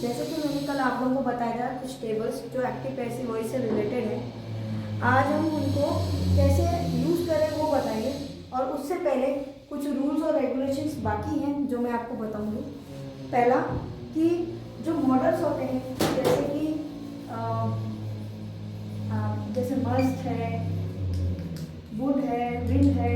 जैसे कि मैंने कल आप लोगों को बताया था कुछ टेबल्स जो एक्टिव पैसिव वॉइस से रिलेटेड है, आज हम उनको कैसे यूज़ करें वो बताएंगे। और उससे पहले कुछ रूल्स और रेगुलेशंस बाकी हैं जो मैं आपको बताऊंगी। पहला कि जो मॉडल्स होते हैं जैसे कि जैसे मस्ट है, वुड है, विल है,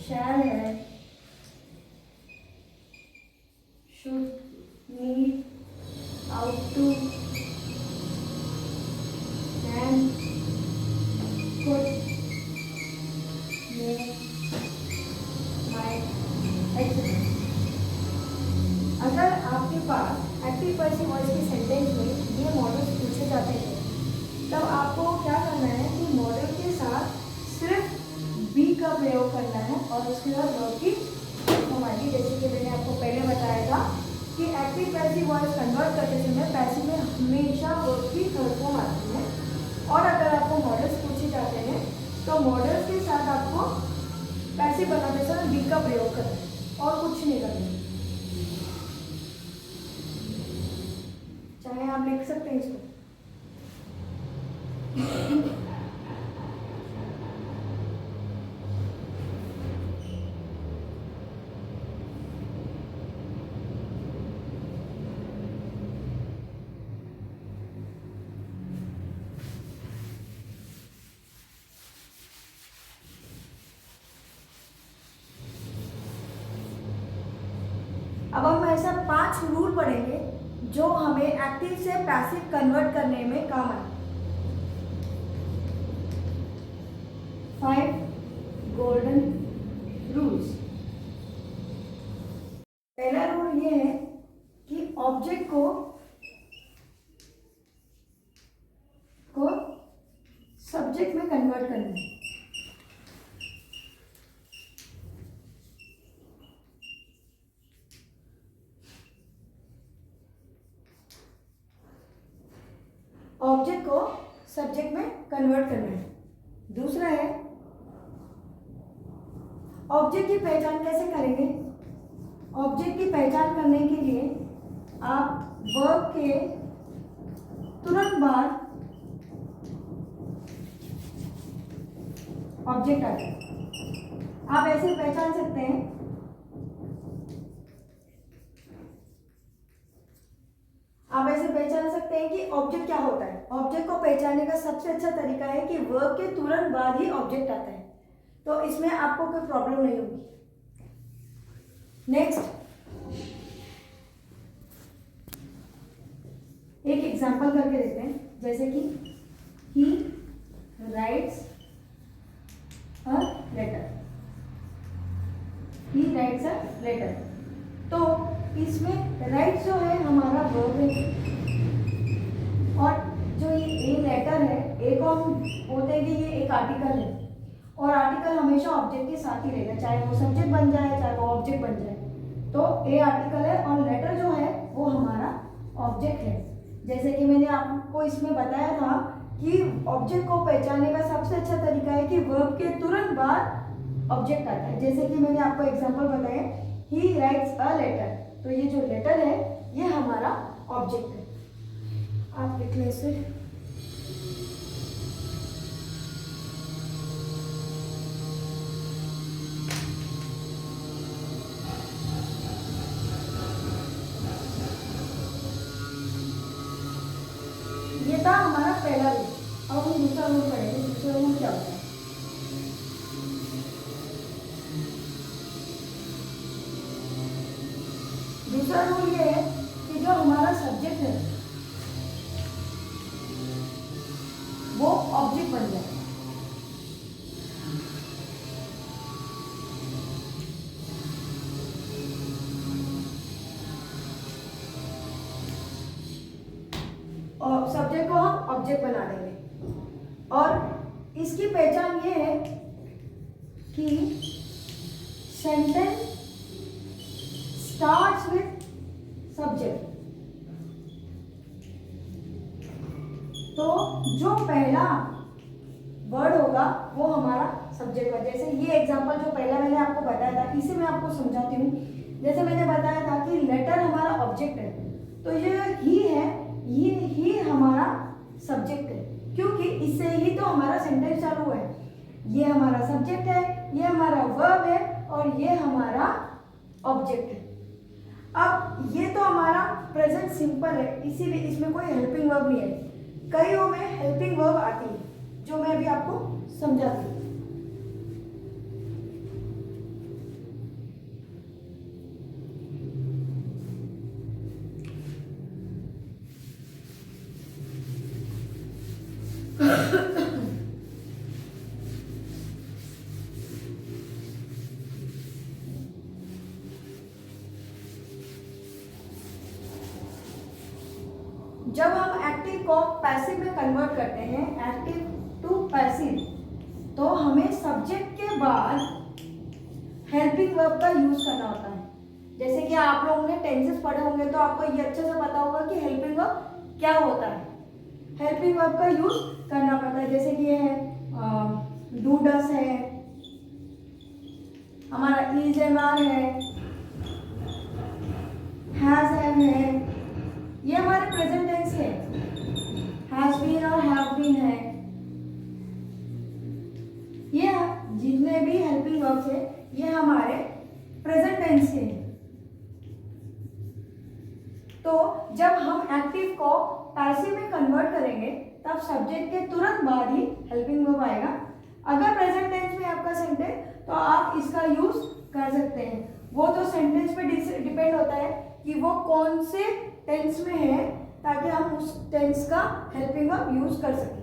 शैल है, should, need, ought to, can, could, may, might, etcetera. अगर आपके पास एक्टिव पैसिव वॉइस के सेंटेंस में ये मॉडल्स पूछे जाते हैं तब आपको क्या करना है कि मॉडल के साथ सिर्फ बी का प्रयोग करना है और उसके बाद वर्ब की फॉर्म आएगी। जैसे कि मैंने आपको पहले बताया था कि एक्टिव पैसिव वॉइस कन्वर्ट करते समय पैसिव में हमेशा वर्ब की थर्ड फॉर्म आती है। और अगर आपको मॉडल्स पूछे जाते हैं तो मॉडल्स के साथ आपको पैसिव बनाते समय बी का प्रयोग करना है और कुछ नहीं करना। चाहे आप लिख सकते हैं इसको। अब हम ऐसा 5 रूल पढ़ेंगे जो हमें एक्टिव से पैसिव कन्वर्ट करने में काम आए। 5 गोल्डन रूल्स। पहला रूल ये है कि ऑब्जेक्ट को सब्जेक्ट में कन्वर्ट करना है। ऑब्जेक्ट को सब्जेक्ट में कन्वर्ट करना है। दूसरा है ऑब्जेक्ट की पहचान कैसे करेंगे। ऑब्जेक्ट की पहचान करने के लिए आप वर्ब के तुरंत बाद ऑब्जेक्ट आता है, आप ऐसे पहचान सकते हैं। आप ऐसे पहचान सकते हैं कि ऑब्जेक्ट क्या होता है। ऑब्जेक्ट को पहचानने का सबसे अच्छा तरीका है कि वर्ब के तुरंत बाद ही ऑब्जेक्ट आता है, तो इसमें आपको कोई प्रॉब्लम नहीं होगी। नेक्स्ट, एक एग्जांपल करके देखते हैं। जैसे कि he writes a letter. He writes a letter, तो इसमें राइट जो है हमारा वर्ब है और जो ये ए लेटर है, ए को हम बोलते हैं कि ये एक आर्टिकल है और आर्टिकल हमेशा ऑब्जेक्ट के साथ ही रहेगा, चाहे वो सब्जेक्ट बन जाए चाहे वो ऑब्जेक्ट बन जाए। तो ए आर्टिकल है और लेटर जो है वो हमारा ऑब्जेक्ट है। जैसे कि मैंने आपको इसमें बताया था कि ऑब्जेक्ट को पहचानने का सबसे अच्छा तरीका है कि वर्ब के तुरंत बाद ऑब्जेक्ट आता है। जैसे कि मैंने आपको एग्जांपल बताया, ही राइट्स अ लेटर, तो ये जो लेटर है ये हमारा ऑब्जेक्ट है। आप लिख लें इसे। ये था हमारा पहला रूल। अब हम दूसरा रूल पढ़ेंगे। दूसरा रूल क्या होता है। दूसरा रूल ये है कि जो हमारा सब्जेक्ट है वो ऑब्जेक्ट बन जाए। और सब्जेक्ट को हम ऑब्जेक्ट बना देंगे और इसकी पहचान ये है कि सेंटेंस स्टार्ट्स विथ सब्जेक्ट। तो जो पहला वर्ड होगा वो हमारा सब्जेक्ट होगा। जैसे ये एग्जांपल जो पहला मैंने आपको बताया था, इसे मैं आपको समझाती हूँ। जैसे मैंने बताया था कि लेटर हमारा ऑब्जेक्ट है, तो ये ही है, ये ही हमारा सब्जेक्ट है, क्योंकि इससे ही तो हमारा सेंटेंस चालू है। ये हमारा सब्जेक्ट है, ये हमारा वर्ब है और ये हमारा ऑब्जेक्ट है। अब ये तो हमारा प्रेजेंट सिंपल है, इसीलिए इसमें कोई हेल्पिंग वर्ब नहीं है। कईयों में हेल्पिंग वर्ब आती है जो मैं अभी आपको समझाती हूँ। जब हम एक्टिव को पैसिव में कन्वर्ट करते हैं, एक्टिव टू पैसिव, तो हमें सब्जेक्ट के बाद हेल्पिंग वर्ब का यूज करना होता है। जैसे कि आप लोगों ने टेंसेस पढ़े होंगे तो आपको ये अच्छे से पता होगा कि हेल्पिंग वर्ब क्या होता है। हेल्पिंग वर्ब का यूज करना पड़ता है, जैसे कि ये है डू डस है, हमारा इज एम आर है, हैज हैव है, ये हमारे प्रेजेंट टेंस है, हैज बीन और हैव बीन है। ये जितने भी हेल्पिंग वर्ब्स है ये हमारे प्रेजेंट टेंस के हैं। तो जब हम एक्टिव को पैसिव में कन्वर्ट करेंगे तब सब्जेक्ट के तुरंत बाद ही हेल्पिंग वर्ब आएगा। अगर प्रेजेंट टेंस में आपका सेंटेंस तो आप इसका यूज कर सकते हैं। वो तो सेंटेंस पे डिपेंड होता है कि वो कौन से टेंस में है, ताकि हम उस टेंस का हेल्पिंग वर्ब यूज कर सकें।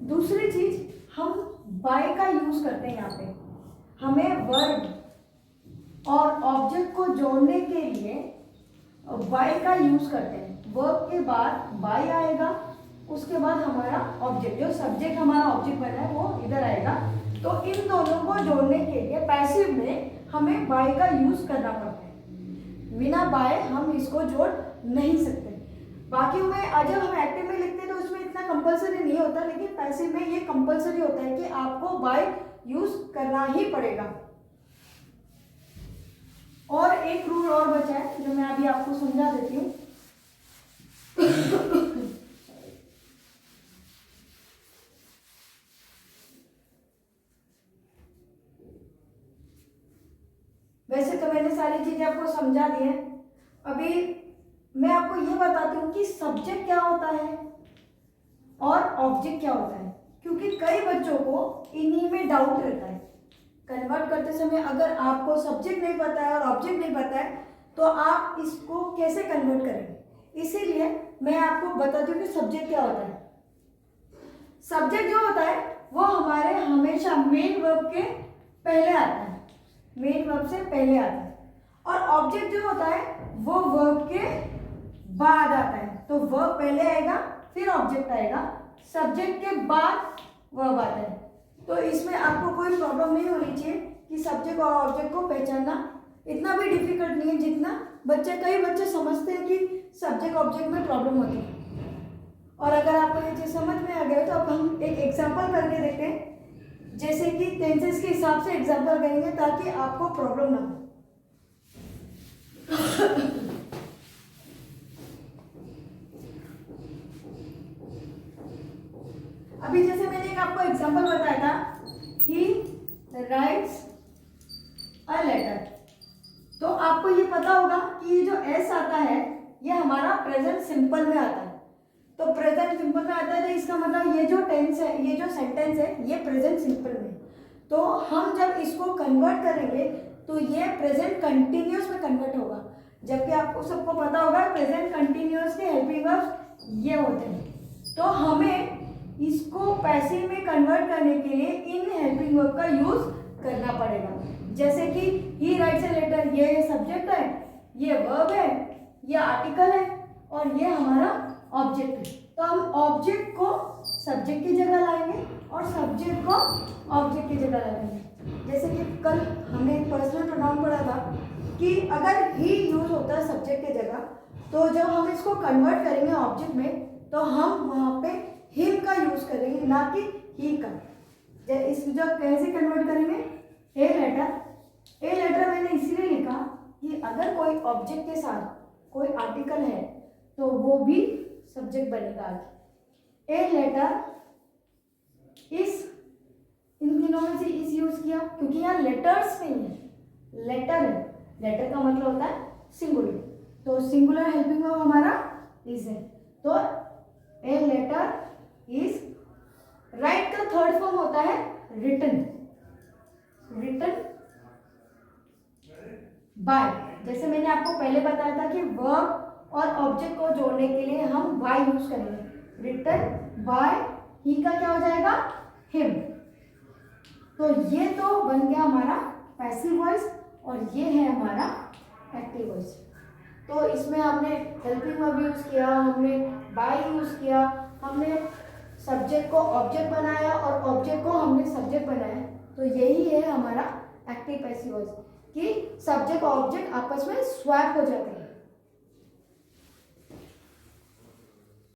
दूसरी चीज, हम बाय का यूज करते हैं। यहाँ पे हमें वर्ब और ऑब्जेक्ट को जोड़ने के लिए बाय का यूज करते हैं। वर्ब के बाद बाय आएगा, उसके बाद हमारा ऑब्जेक्ट, जो सब्जेक्ट हमारा ऑब्जेक्ट बना है वो इधर आएगा। तो इन दोनों को जोड़ने के लिए पैसिव में हमें बाय का यूज करना पड़ता है। बिना बाय हम इसको जोड़ नहीं सकते। बाकी में जब हम एक्टिव में लिखते हैं तो उसमें इतना कंपलसरी नहीं होता, लेकिन पैसिव में ये कंपलसरी होता है कि आपको बाय यूज करना ही पड़ेगा। और एक रूल और बचा है जो मैं अभी आपको समझा देती हूँ। वैसे तो मैंने सारी चीजें आपको समझा दी है। अभी मैं आपको ये बताती हूँ कि सब्जेक्ट क्या होता है और ऑब्जेक्ट क्या होता है, क्योंकि कई बच्चों को इन्हीं में डाउट रहता है। कन्वर्ट करते समय अगर आपको सब्जेक्ट नहीं पता है और ऑब्जेक्ट नहीं पता है तो आप इसको कैसे कन्वर्ट करेंगे। इसीलिए मैं आपको बताती हूँ कि सब्जेक्ट क्या होता है। सब्जेक्ट जो होता है वो हमारे हमेशा मेन वर्ब के पहले आता है, मेन वर्ब से पहले आता है। और ऑब्जेक्ट जो होता है वो वर्ब के बाद आता है। तो वर्ब पहले आएगा फिर ऑब्जेक्ट आएगा, सब्जेक्ट के बाद वर्ब आता है। तो इसमें आपको कोई प्रॉब्लम नहीं होनी चाहिए कि सब्जेक्ट और ऑब्जेक्ट को पहचानना इतना भी डिफिकल्ट नहीं है जितना कई बच्चे समझते हैं कि सब्जेक्ट ऑब्जेक्ट में प्रॉब्लम होती है। और अगर आपको ये चीज़ समझ में आ गया तो अब हम एक एग्जांपल करके देखते हैं, जैसे कि टेंसेस के हिसाब से एग्जांपल करेंगे ताकि आपको प्रॉब्लम ना हो। अभी जैसे मैंने एक आपको एग्जांपल बताया था, ही राइट्स अ लेटर, तो आपको ये पता होगा कि ये जो एस आता है ये हमारा प्रेजेंट सिंपल में आता है। तो प्रेजेंट सिंपल में आता है तो इसका मतलब ये जो टेंस है, ये जो सेंटेंस है ये प्रेजेंट सिंपल में। तो हम जब इसको कन्वर्ट करेंगे तो ये प्रेजेंट कंटिन्यूअस में कन्वर्ट होगा, जबकि आपको सबको पता होगा प्रेजेंट कंटिन्यूअस के हेल्पिंग वर्ब्स ये होते हैं। तो हमें इसको पैसिव में कन्वर्ट करने के लिए इन हेल्पिंग वर्ब का यूज करना पड़ेगा। जैसे कि ही राइट्स अ लेटर, ये सब्जेक्ट है, ये वर्ब है, ये आर्टिकल है और ये हमारा ऑब्जेक्ट है। तो हम ऑब्जेक्ट को सब्जेक्ट की जगह लाएंगे और सब्जेक्ट को ऑब्जेक्ट की जगह लाएंगे। जैसे कि कल हमने पर्सनल प्रोनाउन पढ़ा था कि अगर ही यूज होता है सब्जेक्ट की जगह तो जब हम इसको कन्वर्ट करेंगे ऑब्जेक्ट में तो हम वहाँ पे हिम का यूज करेंगे, ना कि ही का। इस जो कैसे कन्वर्ट करेंगे, ए लेटर मैंने इसलिए लिखा कि अगर कोई ऑब्जेक्ट के साथ कोई आर्टिकल है तो वो भी सब्जेक्ट बनेगा आगे। ए लेटर इस, इन तीनों में से इस यूज किया क्योंकि यहाँ लेटर्स नहीं है, लेटर है। लेटर का मतलब होता है सिंगुलर, तो सिंगुलर हेल्पिंग वर्ब हमारा इज है। तो ए लेटर इज, राइट का थर्ड फॉर्म होता है रिटन, रिटन बाय। जैसे मैंने आपको पहले बताया था कि वर्ब और ऑब्जेक्ट को जोड़ने के लिए हम बाय यूज करेंगे। रिटन बाय, ही का क्या हो जाएगा, हिम। तो ये तो बन गया हमारा पैसिव वॉइस और ये है हमारा एक्टिव वॉइस। तो इसमें हमने हेल्पिंग वर्ब यूज किया, हमने बाय यूज किया, हमने सब्जेक्ट को ऑब्जेक्ट बनाया और ऑब्जेक्ट को हमने सब्जेक्ट बनाया। तो यही है हमारा एक्टिव पैसिव वॉइस कि सब्जेक्ट और ऑब्जेक्ट आपस में स्वैप हो जाते हैं।